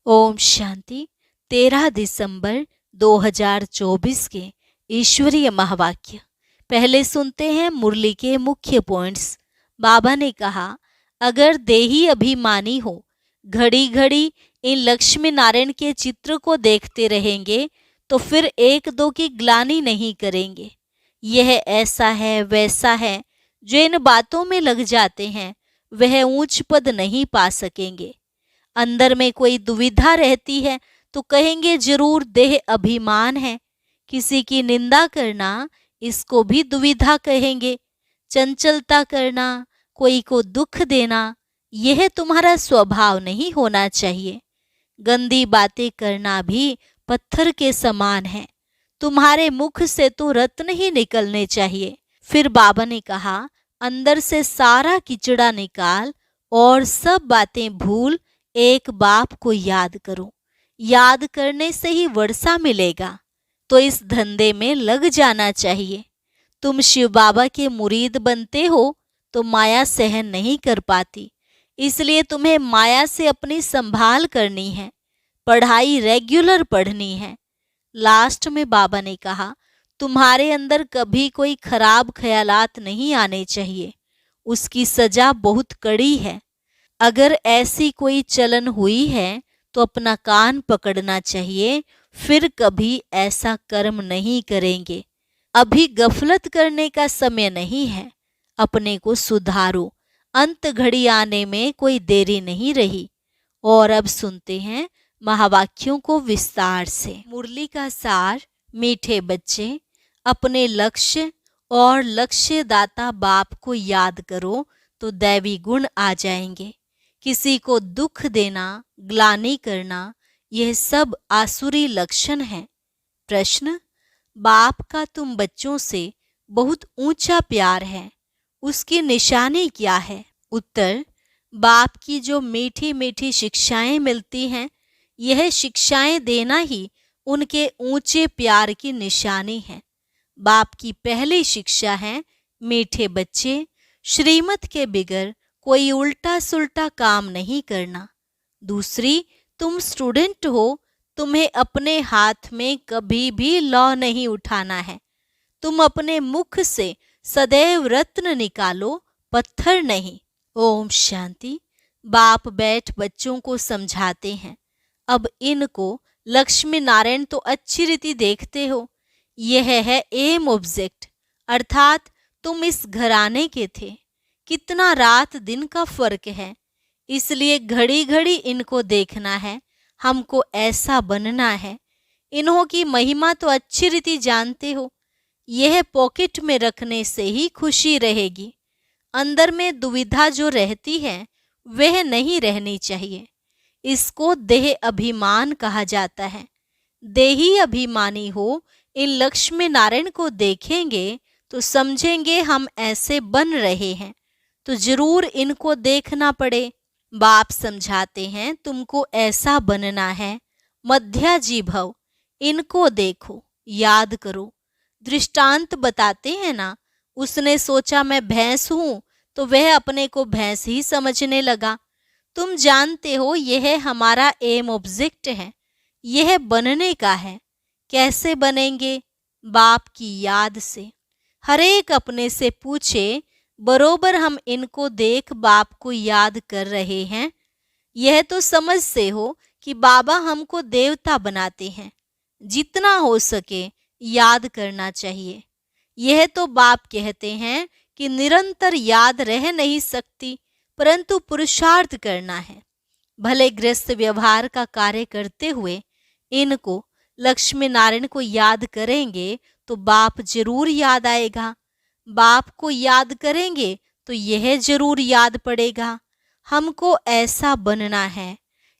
ओम शांति। 13 दिसंबर 2024 के ईश्वरीय महावाक्य। पहले सुनते हैं मुरली के मुख्य पॉइंट्स। बाबा ने कहा, अगर देही अभिमानी हो, घड़ी घड़ी इन लक्ष्मी नारायण के चित्र को देखते रहेंगे तो फिर एक दो की ग्लानि नहीं करेंगे। यह ऐसा है वैसा है, जो इन बातों में लग जाते हैं वह ऊंच पद नहीं पा सकेंगे। अंदर में कोई दुविधा रहती है तो कहेंगे जरूर देह अभिमान है। किसी की निंदा करना, इसको भी दुविधा कहेंगे। चंचलता करना, कोई को दुख देना, यह तुम्हारा स्वभाव नहीं होना चाहिए। गंदी बातें करना भी पत्थर के समान है। तुम्हारे मुख से तो रत्न ही निकलने चाहिए। फिर बाबा ने कहा, अंदर से सारा किचड़ा निकाल और सब बातें भूल एक बाप को याद करो। याद करने से ही वर्षा मिलेगा, तो इस धंधे में लग जाना चाहिए। तुम शिव बाबा के मुरीद बनते हो तो माया सहन नहीं कर पाती, इसलिए तुम्हें माया से अपनी संभाल करनी है। पढ़ाई रेगुलर पढ़नी है। लास्ट में बाबा ने कहा, तुम्हारे अंदर कभी कोई खराब ख्यालात नहीं आने चाहिए, उसकी सजा बहुत कड़ी है। अगर ऐसी कोई चलन हुई है तो अपना कान पकड़ना चाहिए, फिर कभी ऐसा कर्म नहीं करेंगे। अभी गफलत करने का समय नहीं है, अपने को सुधारो। अंत घड़ी आने में कोई देरी नहीं रही। और अब सुनते हैं महावाक्यों को विस्तार से। मुरली का सार। मीठे बच्चे, अपने लक्ष्य और लक्ष्यदाता बाप को याद करो तो दैवी गुण आ जाएंगे। किसी को दुख देना, ग्लानि करना, यह सब आसुरी लक्षण है। प्रश्न, बाप का तुम बच्चों से बहुत ऊंचा प्यार है, उसकी निशानी क्या है? उत्तर, बाप की जो मीठी मीठी शिक्षाएं मिलती हैं, यह शिक्षाएं देना ही उनके ऊंचे प्यार की निशानी है। बाप की पहली शिक्षा है, मीठे बच्चे, श्रीमत के बिगर कोई उल्टा सुल्टा काम नहीं करना। दूसरी, तुम स्टूडेंट हो, तुम्हें अपने हाथ में कभी भी लौ नहीं उठाना है। तुम अपने मुख से सदैव रत्न निकालो, पत्थर नहीं। ओम शांति। बाप बैठ बच्चों को समझाते हैं। अब इनको लक्ष्मी नारायण तो अच्छी रीति देखते हो। यह है एम ऑब्जेक्ट, अर्थात तुम इस घराने के थे। कितना रात दिन का फर्क है, इसलिए घड़ी घड़ी इनको देखना है। हमको ऐसा बनना है। इन्हों की महिमा तो अच्छी रीति जानते हो। यह पॉकेट में रखने से ही खुशी रहेगी। अंदर में दुविधा जो रहती है वह नहीं रहनी चाहिए। इसको देह अभिमान कहा जाता है। देही अभिमानी हो, इन लक्ष्मी नारायण को देखेंगे तो समझेंगे हम ऐसे बन रहे हैं, तो जरूर इनको देखना पड़े। बाप समझाते हैं, तुमको ऐसा बनना है। मध्याजी भव, इनको देखो, याद करो। दृष्टांत बताते हैं ना, उसने सोचा मैं भैंस हूं तो वह अपने को भैंस ही समझने लगा। तुम जानते हो यह हमारा एम ऑब्जेक्ट है, यह बनने का है। कैसे बनेंगे? बाप की याद से। हर एक अपने से पूछे, बरोबर हम इनको देख बाप को याद कर रहे हैं? यह तो समझ से हो कि बाबा हमको देवता बनाते हैं। जितना हो सके याद करना चाहिए। यह तो बाप कहते हैं कि निरंतर याद रह नहीं सकती, परंतु पुरुषार्थ करना है। भले गृहस्थ व्यवहार का कार्य करते हुए इनको लक्ष्मी नारायण को याद करेंगे तो बाप जरूर याद आएगा। बाप को याद करेंगे तो यह जरूर याद पड़ेगा। हमको ऐसा बनना है।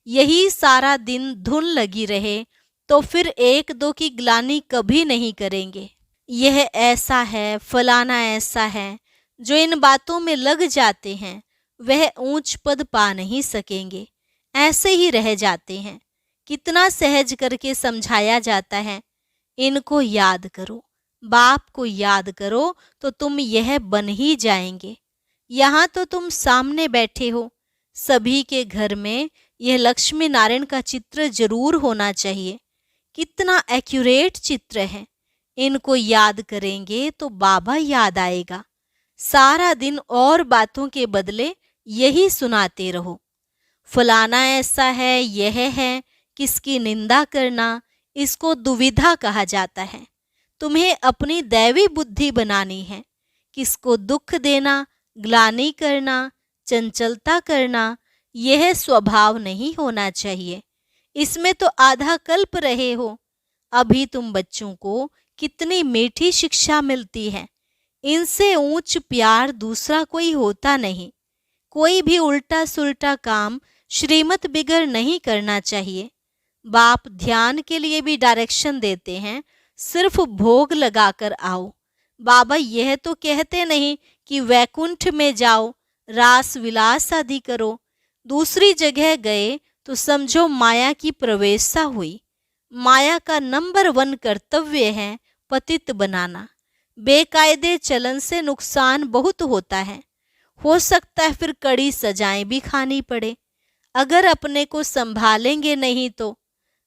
यही सारा दिन धुन लगी रहे तो फिर एक दो की ग्लानि कभी नहीं करेंगे। यह ऐसा है, फलाना ऐसा है, जो इन बातों में लग जाते हैं वह ऊंच पद पा नहीं सकेंगे, ऐसे ही रह जाते हैं। कितना सहज करके समझाया जाता है, इनको याद करो, बाप को याद करो तो तुम यह बन ही जाएंगे। यहाँ तो तुम सामने बैठे हो, सभी के घर में यह लक्ष्मी नारायण का चित्र जरूर होना चाहिए। कितना एक्यूरेट चित्र है। इनको याद करेंगे तो बाबा याद आएगा। सारा दिन और बातों के बदले यही सुनाते रहो। फलाना ऐसा है, यह है, किसकी निंदा करना, इसको दुविधा कहा जाता है। तुम्हें अपनी दैवी बुद्धि बनानी है। किसको दुख देना, ग्लानि करना, चंचलता करना, यह स्वभाव नहीं होना चाहिए। इसमें तो आधा कल्प रहे हो। अभी तुम बच्चों को कितनी मीठी शिक्षा मिलती है। इनसे ऊंच प्यार दूसरा कोई होता नहीं। कोई भी उल्टा सुल्टा काम श्रीमत बिगड़ नहीं करना चाहिए। बाप ध्यान के लिए भी डायरेक्शन देते हैं, सिर्फ भोग लगाकर आओ। बाबा यह तो कहते नहीं कि वैकुंठ में जाओ, रास विलास आदि करो। दूसरी जगह गए तो समझो माया की प्रवेशता हुई। माया का नंबर 1 कर्तव्य है पतित बनाना। बेकायदे चलन से नुकसान बहुत होता है। हो सकता है फिर कड़ी सजाएं भी खानी पड़े। अगर अपने को संभालेंगे नहीं तो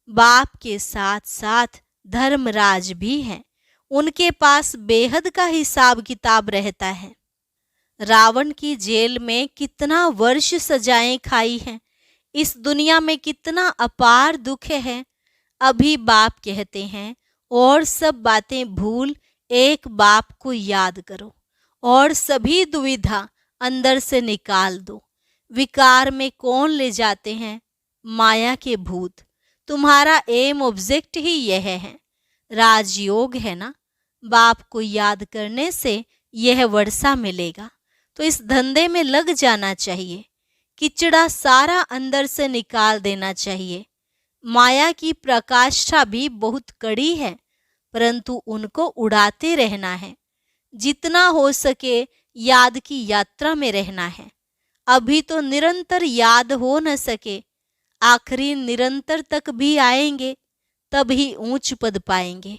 बाप के साथ साथ धर्मराज भी हैं। उनके पास बेहद का हिसाब किताब रहता है। रावण की जेल में कितना वर्ष सजाएं खाई हैं। इस दुनिया में कितना अपार दुख है। अभी बाप कहते हैं और सब बातें भूल एक बाप को याद करो और सभी दुविधा अंदर से निकाल दो। विकार में कौन ले जाते हैं? माया के भूत। तुम्हारा एम ऑब्जेक्ट ही यह है। राजयोग है ना। बाप को याद करने से यह वर्षा मिलेगा। तो इस धंधे में लग जाना चाहिए। किचड़ा सारा अंदर से निकाल देना चाहिए। माया की प्रकाष्ठा भी बहुत कड़ी है, परंतु उनको उड़ाते रहना है। जितना हो सके याद की यात्रा में रहना है। अभी तो निरंतर याद हो न सके, आखिरी निरंतर तक भी आएंगे तब ही ऊंच पद पाएंगे।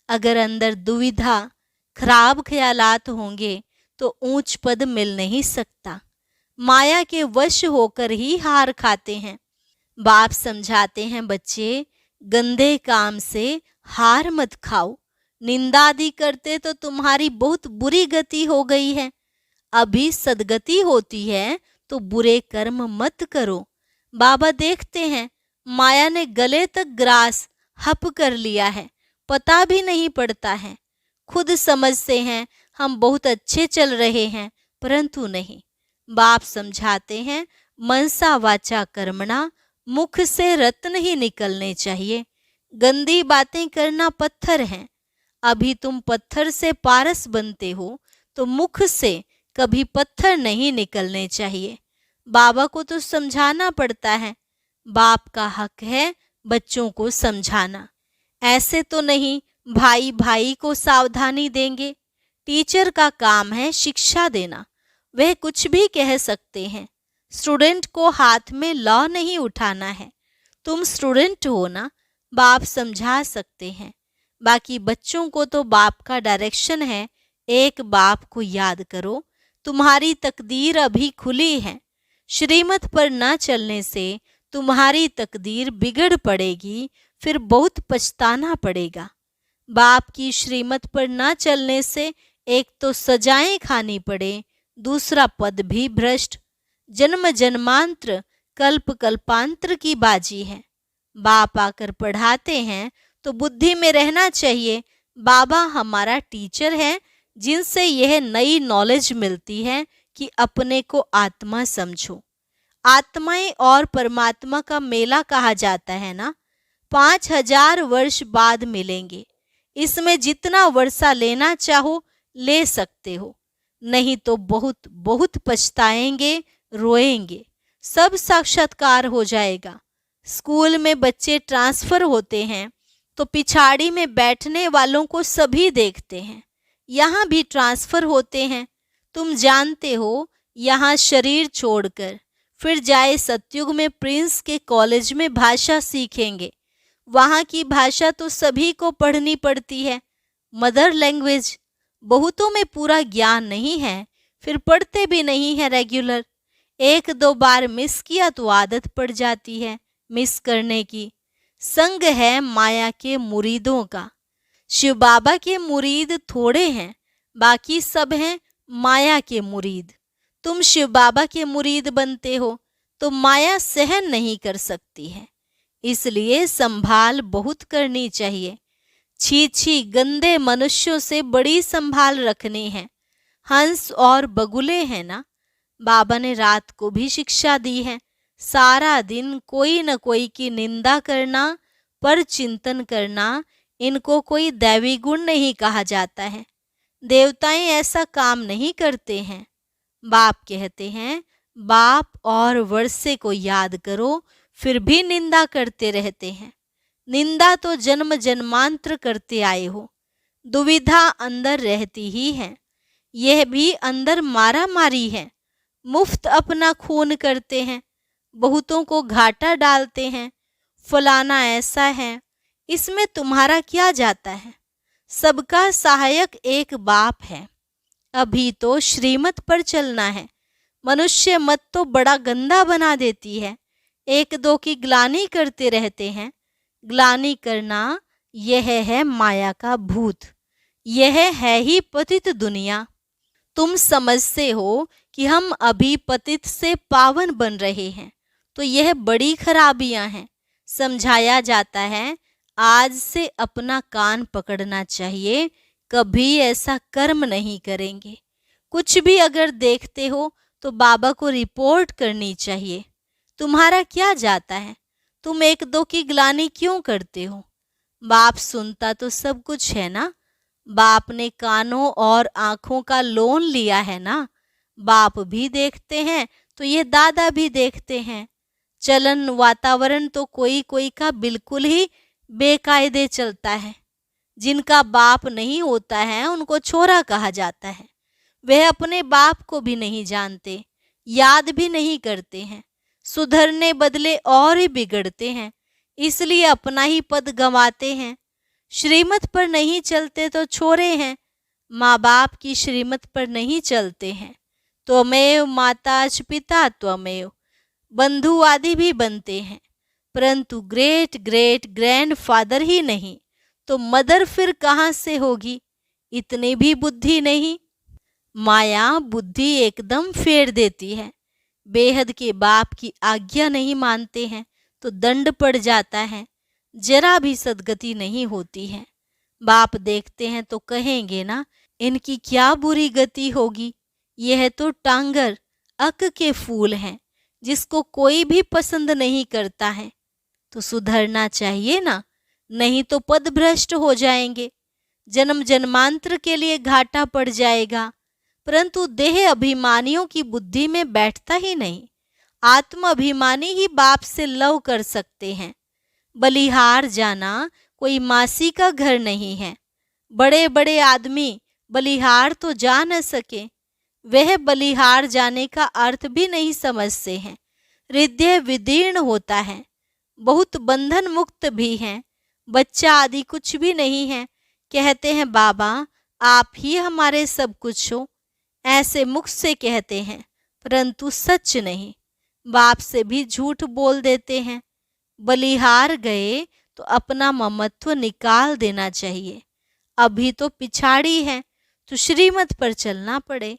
अगर अंदर दुविधा, खराब ख्यालात होंगे तो ऊंच पद मिल नहीं सकता। माया के वश होकर ही हार खाते हैं। बाप समझाते हैं, बच्चे गंदे काम से हार मत खाओ। निंदादि करते तो तुम्हारी बहुत बुरी गति हो गई है। अभी सदगति होती है तो बुरे कर्म मत करो। बाबा देखते हैं माया ने गले तक ग्रास हप कर लिया है, पता भी नहीं पड़ता है। खुद समझते हैं हम बहुत अच्छे चल रहे हैं, परंतु नहीं। बाप समझाते हैं मनसा वाचा कर्मणा, मुख से रत्न ही निकलने चाहिए। गंदी बातें करना पत्थर है। अभी तुम पत्थर से पारस बनते हो तो मुख से कभी पत्थर नहीं निकलने चाहिए। बाबा को तो समझाना पड़ता है। बाप का हक है बच्चों को समझाना। ऐसे तो नहीं भाई भाई को सावधानी देंगे। टीचर का काम है शिक्षा देना। वह कुछ भी कह सकते हैं। स्टूडेंट को हाथ में लॉ नहीं उठाना है। तुम स्टूडेंट हो ना, बाप समझा सकते हैं। बाकी बच्चों को तो बाप का डायरेक्शन है, एक बाप को याद करो। तुम्हारी तकदीर अभी खुली है। श्रीमत पर न चलने से तुम्हारी तकदीर बिगड़ पड़ेगी, फिर बहुत पछताना पड़ेगा। बाप की श्रीमत पर न चलने से एक तो सजाएं खानी पड़े, दूसरा पद भी भ्रष्ट। जन्म जन्मांतर कल्प कल्पांतर की बाजी है। बाप आकर पढ़ाते हैं तो बुद्धि में रहना चाहिए बाबा हमारा टीचर है, जिनसे यह नई नॉलेज मिलती है कि अपने को आत्मा समझो। आत्माएं और परमात्मा का मेला कहा जाता है ना। 5000 वर्ष बाद मिलेंगे। इसमें जितना वर्षा लेना चाहो ले सकते हो, नहीं तो बहुत बहुत पछताएंगे, रोएंगे। सब साक्षात्कार हो जाएगा। स्कूल में बच्चे ट्रांसफर होते हैं तो पिछाड़ी में बैठने वालों को सभी देखते हैं। यहाँ भी ट्रांसफर होते हैं। तुम जानते हो, यहाँ शरीर छोड़कर फिर जाए सतयुग में प्रिंस के कॉलेज में भाषा सीखेंगे। वहाँ की भाषा तो सभी को पढ़नी पड़ती है, मदर लैंग्वेज। बहुतों में पूरा ज्ञान नहीं है, फिर पढ़ते भी नहीं है रेगुलर। एक दो बार मिस किया तो आदत पड़ जाती है मिस करने की। संग है माया के मुरीदों का। शिव बाबा के मुरीद थोड़े हैं, बाकी सब हैं माया के मुरीद। तुम शिव बाबा के मुरीद बनते हो तो माया सहन नहीं कर सकती है, इसलिए संभाल बहुत करनी चाहिए। छी छी, गंदे मनुष्यों से बड़ी संभाल रखनी है। हंस और बगुले हैं ना, बाबा ने रात को भी शिक्षा दी है। सारा दिन कोई न कोई की निंदा करना, पर चिंतन करना, इनको कोई दैवी गुण नहीं कहा जाता है। देवताएं ऐसा काम नहीं करते हैं। बाप कहते हैं, बाप और वर्षे को याद करो, फिर भी निंदा करते रहते हैं। निंदा तो जन्म जन्मांतर करते आए हो। दुविधा अंदर रहती ही है। यह भी अंदर मारा मारी है। मुफ्त अपना खून करते हैं, बहुतों को घाटा डालते हैं। फलाना ऐसा है, इसमें तुम्हारा क्या जाता है? सबका सहायक एक बाप है। अभी तो श्रीमत पर चलना है। मनुष्य मत तो बड़ा गंदा बना देती है। एक दो की ग्लानि करते रहते हैं। ग्लानि करना यह है माया का भूत। यह है ही पतित दुनिया। तुम समझते हो कि हम अभी पतित से पावन बन रहे हैं, तो यह बड़ी खराबियां हैं। समझाया जाता है, आज से अपना कान पकड़ना चाहिए, कभी ऐसा कर्म नहीं करेंगे। कुछ भी अगर देखते हो तो बाबा को रिपोर्ट करनी चाहिए। तुम्हारा क्या जाता है? तुम एक दो की ग्लानि क्यों करते हो? बाप सुनता तो सब कुछ है ना। बाप ने कानों और आंखों का लोन लिया है ना। बाप भी देखते हैं तो ये दादा भी देखते हैं। चलन वातावरण तो कोई कोई का बिल्कुल ही बेकायदे चलता है। जिनका बाप नहीं होता है उनको छोरा कहा जाता है। वह अपने बाप को भी नहीं जानते, याद भी नहीं करते हैं। सुधरने बदले और ही बिगड़ते हैं, इसलिए अपना ही पद गंवाते हैं। श्रीमत पर नहीं चलते तो छोरे हैं। माँ बाप की श्रीमत पर नहीं चलते हैं। त्वमेव माता च पिता त्वमेव, बंधु आदि भी बनते हैं, परंतु ग्रेट ग्रेट ग्रैंड फादर ही नहीं, तो मदर फिर कहाँ से होगी? इतनी भी बुद्धि नहीं। माया बुद्धि एकदम फेर देती है। बेहद के बाप की आज्ञा नहीं मानते हैं तो दंड पड़ जाता है। जरा भी सदगति नहीं होती है। बाप देखते हैं तो कहेंगे ना, इनकी क्या बुरी गति होगी। यह तो टांगर अक के फूल हैं, जिसको कोई भी पसंद नहीं करता है। तो सुधरना चाहिए ना, नहीं तो पद भ्रष्ट हो जाएंगे। जन्म जन्मांतर के लिए घाटा पड़ जाएगा। परंतु देह अभिमानियों की बुद्धि में बैठता ही नहीं। आत्म अभिमानी ही बाप से लव कर सकते हैं। बलिहार जाना कोई मासी का घर नहीं है। बड़े बड़े आदमी बलिहार तो जा न सके, वह बलिहार जाने का अर्थ भी नहीं समझते हैं। हृदय विदीर्ण होता है। बहुत बंधन मुक्त भी हैं। बच्चा आदि कुछ भी नहीं है। कहते हैं बाबा आप ही हमारे सब कुछ हो, ऐसे मुख से कहते हैं, परंतु सच नहीं। बाप से भी झूठ बोल देते हैं। बलिहार गए तो अपना ममत्व निकाल देना चाहिए। अभी तो पिछाड़ी है तो श्रीमत पर चलना पड़े।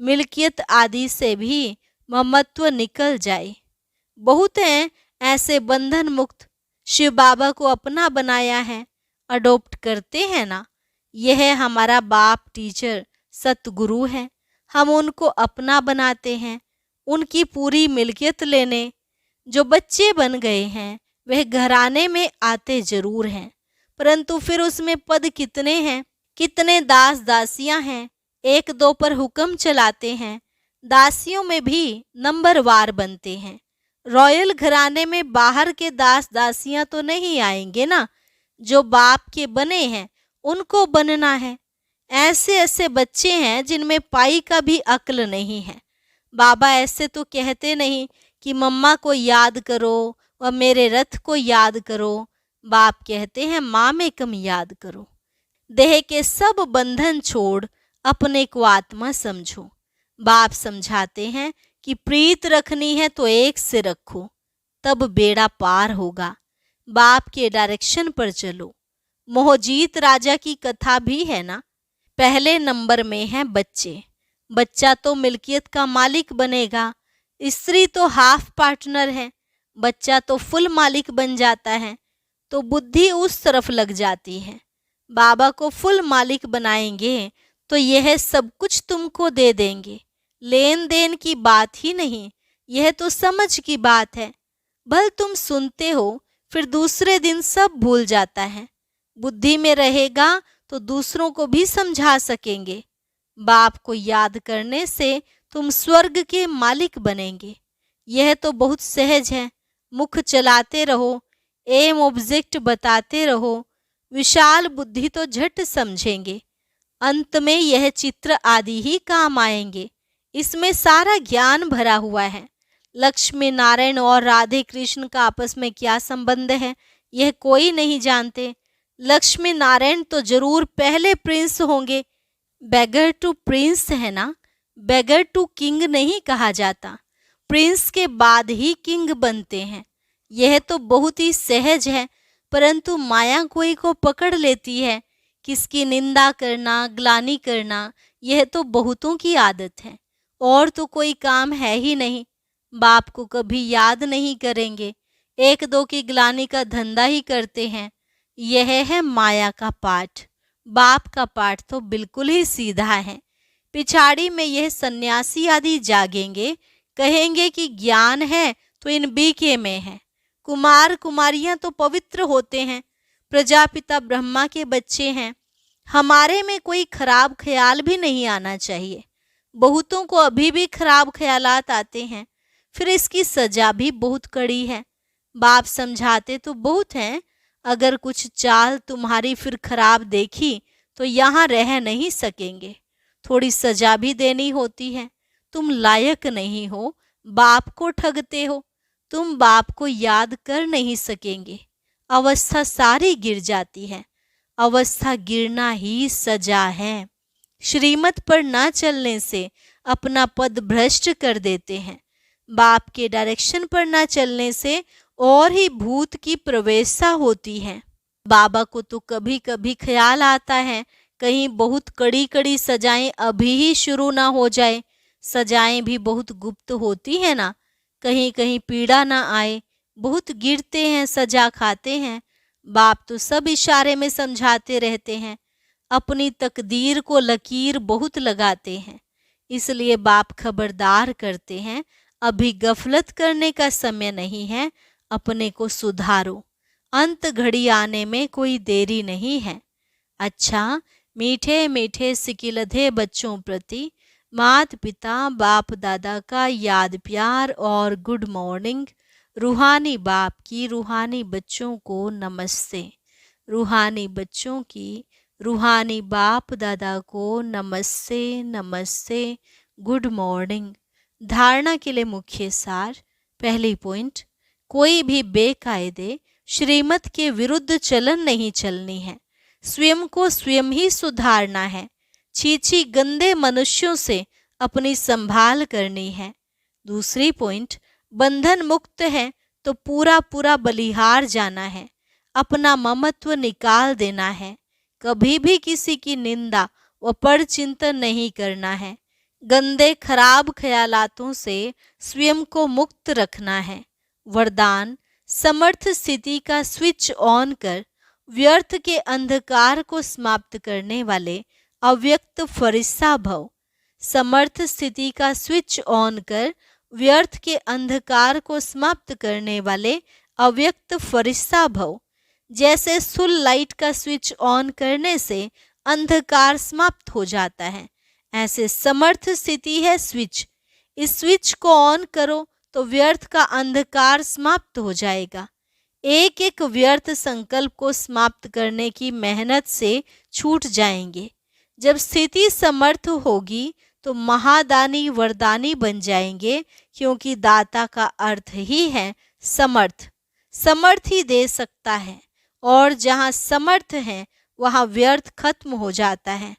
मिल्कियत आदि से भी ममत्व निकल जाए। बहुत हैं ऐसे बंधन मुक्त, शिव बाबा को अपना बनाया है, अडोप्ट करते हैं ना। यह हमारा बाप टीचर सतगुरु है। हम उनको अपना बनाते हैं, उनकी पूरी मिल्कियत लेने। जो बच्चे बन गए हैं वह घराने में आते जरूर हैं, परंतु फिर उसमें पद कितने हैं, कितने दास दासियां हैं। एक दो पर हुक्म चलाते हैं। दासियों में भी नंबरवार बनते हैं। रॉयल घराने में बाहर के दास दासियां तो नहीं आएंगे ना। जो बाप के बने हैं उनको बनना है। ऐसे ऐसे बच्चे हैं जिनमें पाई का भी अक्ल नहीं है। बाबा ऐसे तो कहते नहीं कि मम्मा को याद करो व मेरे रथ को याद करो। बाप कहते हैं माँ में कम याद करो। देह के सब बंधन छोड़ अपने को आत्मा समझो। बाप समझाते हैं कि प्रीत रखनी है तो एक से रखो, तब बेड़ा पार होगा। बाप के डायरेक्शन पर चलो। मोहजीत राजा की कथा भी है ना। पहले नंबर में है बच्चे। बच्चा तो मिल्कियत का मालिक बनेगा, स्त्री तो हाफ पार्टनर है, बच्चा तो फुल मालिक बन जाता है। तो बुद्धि उस तरफ लग जाती है। बाबा को फुल मालिक बनाएंगे तो यह सब कुछ तुमको दे देंगे। लेन देन की बात ही नहीं, यह तो समझ की बात है। भल तुम सुनते हो, फिर दूसरे दिन सब भूल जाता है। बुद्धि में रहेगा तो दूसरों को भी समझा सकेंगे। बाप को याद करने से तुम स्वर्ग के मालिक बनेंगे। यह तो बहुत सहज है। मुख चलाते रहो, एम ऑब्जेक्ट बताते रहो, विशाल बुद्धि तो झट समझेंगे। अंत में यह चित्र आदि ही काम आएंगे। इसमें सारा ज्ञान भरा हुआ है। लक्ष्मी नारायण और राधे कृष्ण का आपस में क्या संबंध है, यह कोई नहीं जानते। लक्ष्मी नारायण तो जरूर पहले प्रिंस होंगे। बेगर टू प्रिंस है ना, बेगर टू किंग नहीं कहा जाता। प्रिंस के बाद ही किंग बनते हैं। यह तो बहुत ही सहज है, परंतु माया कोई को पकड़ लेती है। किसकी निंदा करना, ग्लानि करना, यह तो बहुतों की आदत है। और तो कोई काम है ही नहीं। बाप को कभी याद नहीं करेंगे, एक दो की ग्लानि का धंधा ही करते हैं। यह है माया का पाठ। बाप का पाठ तो बिल्कुल ही सीधा है। पिछाड़ी में यह सन्यासी आदि जागेंगे, कहेंगे कि ज्ञान है तो इन बीके में है। कुमार कुमारियां तो पवित्र होते हैं, प्रजापिता ब्रह्मा के बच्चे हैं। हमारे में कोई खराब ख्याल भी नहीं आना चाहिए। बहुतों को अभी भी खराब ख्यालात आते हैं, फिर इसकी सजा भी बहुत कड़ी है। बाप समझाते तो बहुत हैं, अगर कुछ चाल तुम्हारी फिर खराब देखी तो यहाँ रह नहीं सकेंगे। थोड़ी सजा भी देनी होती है। तुम लायक नहीं हो, बाप को ठगते हो। तुम बाप को याद कर नहीं सकेंगे। अवस्था सारी गिर जाती है। अवस्था गिरना ही सजा है। श्रीमत पर ना चलने से अपना पद भ्रष्ट कर देते हैं। बाप के डायरेक्शन पर ना चलने से और ही भूत की प्रवेशा होती है। बाबा को तो कभी कभी ख्याल आता है कहीं बहुत कड़ी कड़ी सजाएं अभी ही शुरू ना हो जाए। सजाएं भी बहुत गुप्त होती है ना, कहीं कहीं पीड़ा ना आए। बहुत गिरते हैं, सजा खाते हैं। बाप तो सब इशारे में समझाते रहते हैं। अपनी तकदीर को लकीर बहुत लगाते हैं। इसलिए बाप खबरदार करते हैं, अभी गफलत करने का समय नहीं है, अपने को सुधारो। अंत घड़ी आने में कोई देरी नहीं है। अच्छा, मीठे मीठे सिकिलधे बच्चों प्रति माता पिता बाप दादा का याद प्यार और गुड मॉर्निंग। रूहानी बाप की रूहानी बच्चों को नमस्ते। रूहानी बच्चों की रूहानी बाप दादा को नमस्ते नमस्ते, गुड मॉर्निंग। धारणा के लिए मुख्य सार। पहली पॉइंट, कोई भी बेकायदे श्रीमत के विरुद्ध चलन नहीं चलनी है। स्वयं को स्वयं ही सुधारना है। छीछी गंदे मनुष्यों से अपनी संभाल करनी है। दूसरी पॉइंट, बंधन मुक्त है तो पूरा पूरा बलिहार जाना है। अपना ममत्व निकाल देना है। कभी भी किसी की निंदा व परचिंतन नहीं करना है। गंदे खराब ख्यालातों से स्वयं को मुक्त रखना है। वरदान, समर्थ स्थिति का स्विच ऑन कर व्यर्थ के अंधकार को समाप्त करने वाले अव्यक्त फरिश्ता भव। समर्थ स्थिति का स्विच ऑन कर व्यर्थ के अंधकार को समाप्त करने वाले अव्यक्त फरिश्ता भव। जैसे सुल लाइट का स्विच ऑन करने से अंधकार समाप्त हो जाता है, ऐसे समर्थ स्थिति है स्विच। इस स्विच को ऑन करो तो व्यर्थ का अंधकार समाप्त हो जाएगा। एक एक व्यर्थ संकल्प को समाप्त करने की मेहनत से छूट जाएंगे। जब स्थिति समर्थ होगी तो महादानी वरदानी बन जाएंगे, क्योंकि दाता का अर्थ ही है समर्थ। समर्थ ही दे सकता है, और जहाँ समर्थ है वहाँ व्यर्थ खत्म हो जाता है।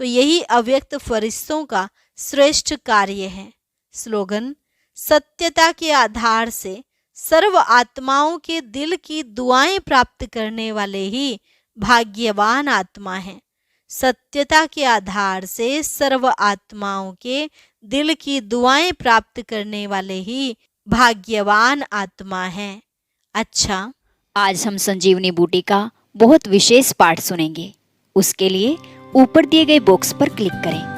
तो यही अव्यक्त फरिश्तों का श्रेष्ठ कार्य है। स्लोगन, सत्यता के आधार से सर्व आत्माओं के दिल की दुआएं प्राप्त करने वाले ही भाग्यवान आत्मा हैं। सत्यता के आधार से सर्व आत्माओं के दिल की दुआएं प्राप्त करने वाले ही भाग्यवान आत्मा हैं। अच्छा, आज हम संजीवनी बूटी का बहुत विशेष पाठ सुनेंगे। उसके लिए ऊपर दिए गए बॉक्स पर क्लिक करें।